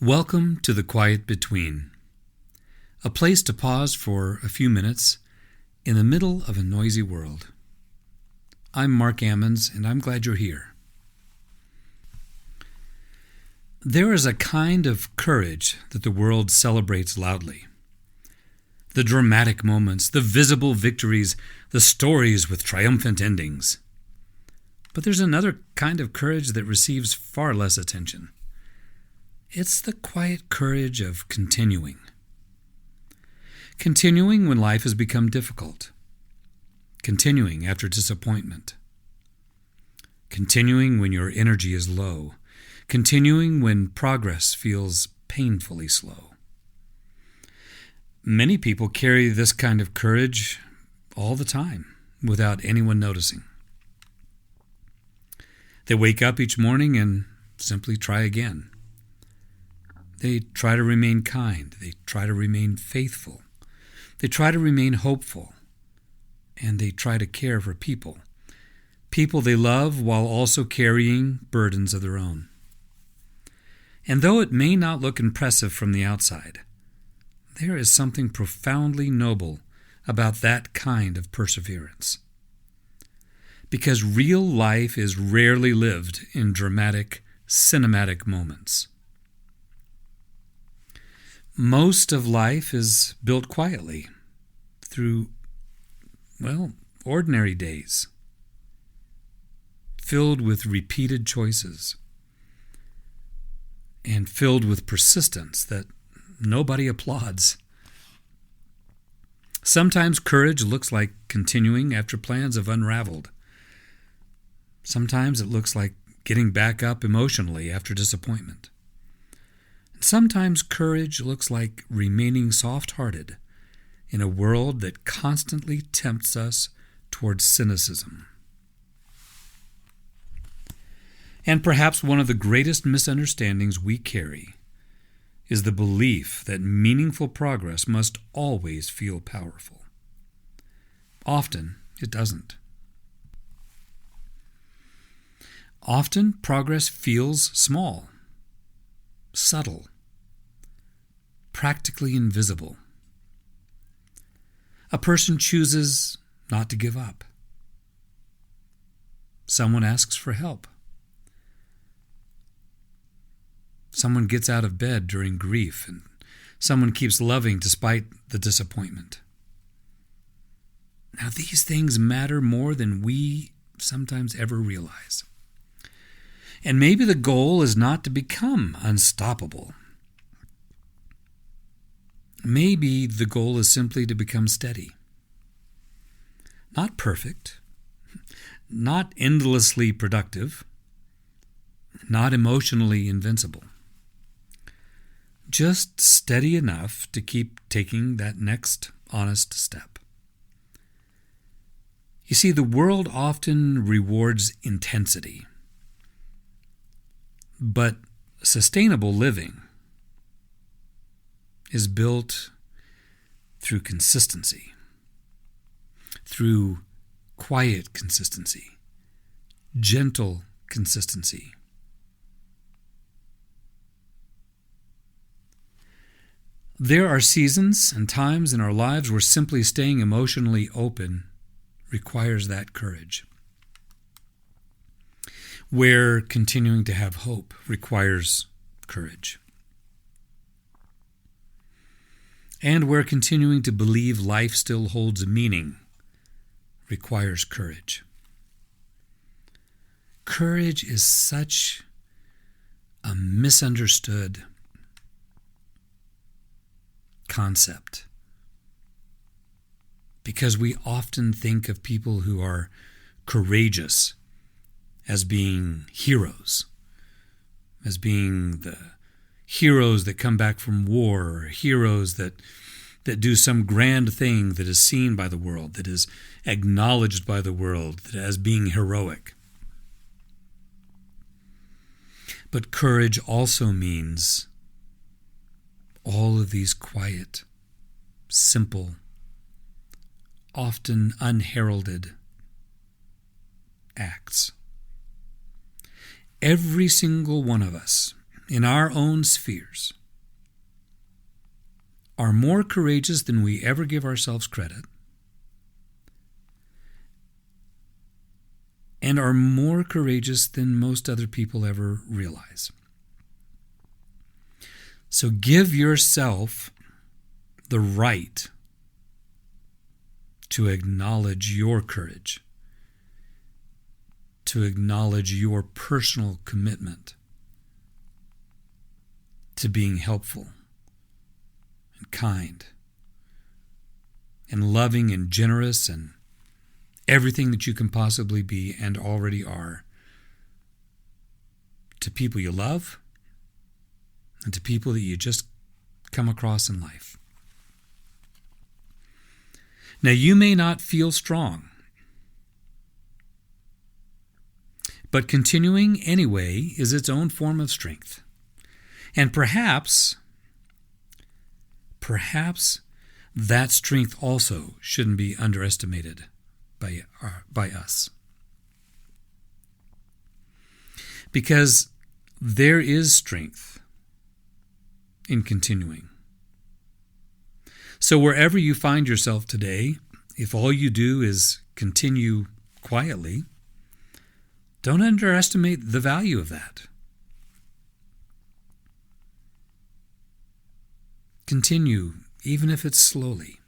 Welcome to the Quiet Between, a place to pause for a few minutes in the middle of a noisy world. I'm Mark Ammons, and I'm glad you're here. There is a kind of courage that the world celebrates loudly. The dramatic moments, the visible victories, the stories with triumphant endings. But there's another kind of courage that receives far less attention. It's the quiet courage of continuing. Continuing when life has become difficult. Continuing after disappointment. Continuing when your energy is low. Continuing when progress feels painfully slow. Many people carry this kind of courage all the time without anyone noticing. They wake up each morning and simply try again. They try to remain kind. They try to remain faithful. They try to remain hopeful. And they try to care for people they love while also carrying burdens of their own. And though it may not look impressive from the outside, there is something profoundly noble about that kind of perseverance. Because real life is rarely lived in dramatic, cinematic moments. Most of life is built quietly through, ordinary days, filled with repeated choices and filled with persistence that nobody applauds. Sometimes courage looks like continuing after plans have unraveled. Sometimes it looks like getting back up emotionally after disappointment. Sometimes courage looks like remaining soft-hearted in a world that constantly tempts us towards cynicism. And perhaps one of the greatest misunderstandings we carry is the belief that meaningful progress must always feel powerful. Often, it doesn't. Often, progress feels small, subtle, practically invisible. A person chooses not to give up. Someone asks for help. Someone gets out of bed during grief, and someone keeps loving despite the disappointment. Now, these things matter more than we sometimes ever realize. And maybe the goal is not to become unstoppable. Maybe the goal is simply to become steady. Not perfect, not endlessly productive, not emotionally invincible. Just steady enough to keep taking that next honest step. You see, the world often rewards intensity. But sustainable living is built through consistency, through quiet consistency, gentle consistency. There are seasons and times in our lives where simply staying emotionally open requires that courage. Where continuing to have hope requires courage. And where continuing to believe life still holds meaning requires courage. Courage is such a misunderstood concept because we often think of people who are courageous as being heroes, as being the heroes that come back from war, or heroes that do some grand thing that is seen by the world, that is acknowledged by the world, that as being heroic. But courage also means all of these quiet, simple, often unheralded acts. Every single one of us in our own spheres are more courageous than we ever give ourselves credit, and are more courageous than most other people ever realize. So give yourself the right to acknowledge your courage, to acknowledge your personal commitment to being helpful and kind and loving and generous and everything that you can possibly be and already are to people you love and to people that you just come across in life. Now, you may not feel strong, but continuing anyway is its own form of strength. And perhaps that strength also shouldn't be underestimated by us. Because there is strength in continuing. So wherever you find yourself today, if all you do is continue quietly, don't underestimate the value of that. Continue, even if it's slowly.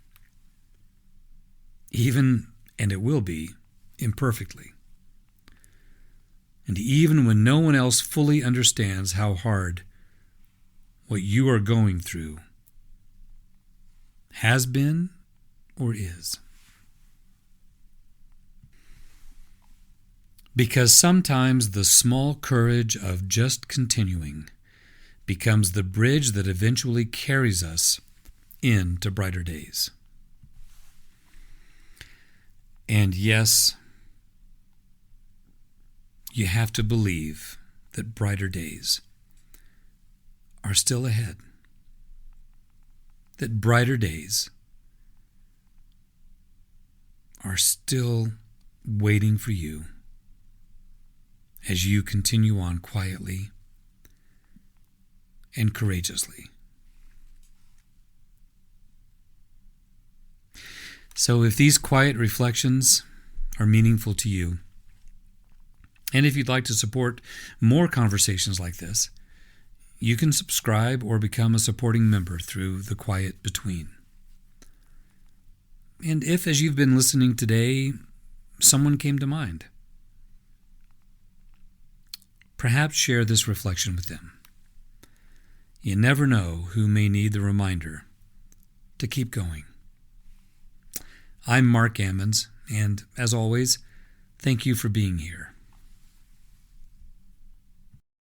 And it will be, imperfectly. And even when no one else fully understands how hard what you are going through has been or is. Because sometimes the small courage of just continuing becomes the bridge that eventually carries us into brighter days. And yes, you have to believe that brighter days are still ahead. That brighter days are still waiting for you as you continue on quietly and courageously. So if these quiet reflections are meaningful to you, and if you'd like to support more conversations like this, you can subscribe or become a supporting member through The Quiet Between. And if, as you've been listening today, someone came to mind, perhaps share this reflection with them. You never know who may need the reminder to keep going. I'm Mark Ammons, and as always, thank you for being here.